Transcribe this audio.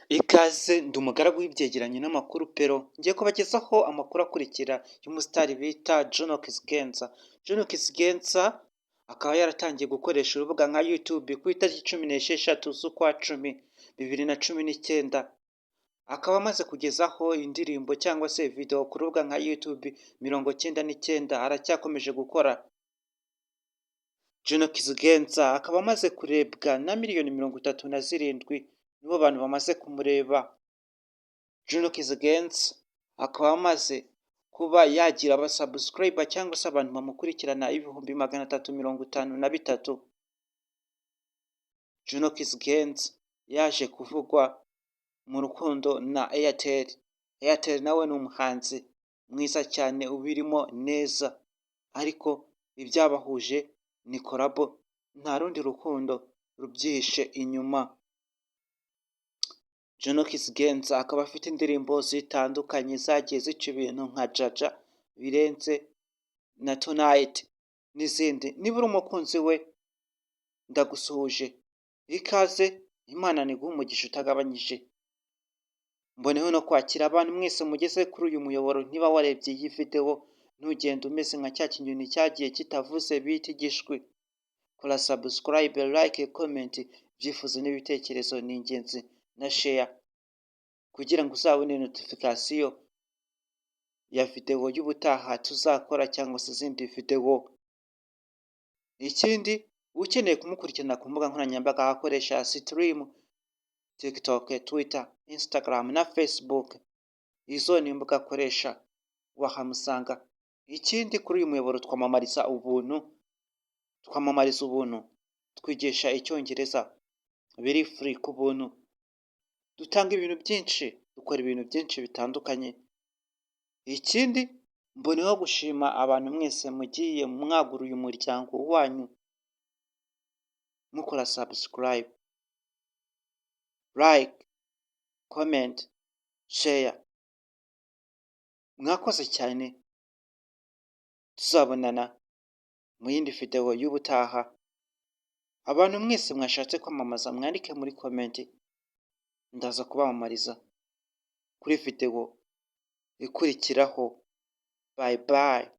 Ikaze ndi umugaragu w'ibyegeranyo n'amakuru pero ngiye kubagezaho amakuru akurikira y'umusitari bita John Kizigenza. John Kizigenza akaba yaratangiye gukoresha urubuga nka YouTube ku itariki 16 z'ukwa cumi 2019. Akaba amaze kugezaho indirimbo cyangwa se video ku rubuga nka YouTube 99. Aracyakomeje gukora. John Kizigenza akaba amaze kurebwa na miliyoni 37 nibo bantu bamaze kumureba. John Kizigenza akaba amaze kuba yagira abasubscriber cyangwa se abantu bamukurikirana 353,000. John Kizigenza yaje kuvugwa mu rukundo na Airtel. Airtel nawe ni umuhanzi mwiza cyane ubirimo neza, ariko ibyabahuje ni collabo, nta rundi rukundo rubyihishe inyuma. John Kizigenza akaba afite indirimbo zitandukanye zagiye zica ibintu nka Jaja, Birenze na Tonight n'izindi. Niba uri umukunzi we ndagusuhuje, ikaze, Imana niguhe umugisha utagabanyije. Mboneho no kwakira abantu mwese mugeze kuri uyu muyoboro. Niba warebye iyi video ntugende umeze nka cya kinyoni cyagiye kitavuze bita igishwi. Kora subscribe, like, comment, ibyifuzo n'ibitekerezo ni ingenzi, na share kugira ngo uzabone notification ya video y'ubutaha tuzakora cyangwa se izindi video. Ikindi ukeneye kumukurikirana ku mbuga nkoranyambaga akoresha stream TikTok, Twitter, Instagram na Facebook. Izo ni imbuga akoresha wahamusanga. Ikindi kuri uyu muyoboro twamamariza ubuntu, twigisha icyongereza biri free ku buntu. Dutanga ibintu byinshi, dukora ibintu byinshi bitandukanye. Ikindi mboneho gushima abantu mwese mugiye mwagura uyu muryango wanyu mukora subscribe, like, comment, share. Mwakoze cyane, tuzabonana mu yindi video y'ubutaha. Abantu mwese mwashatse kwamamaza mwandike muri comment, ndaza kubamamariza kuri video ikurikiraho. Bye bye.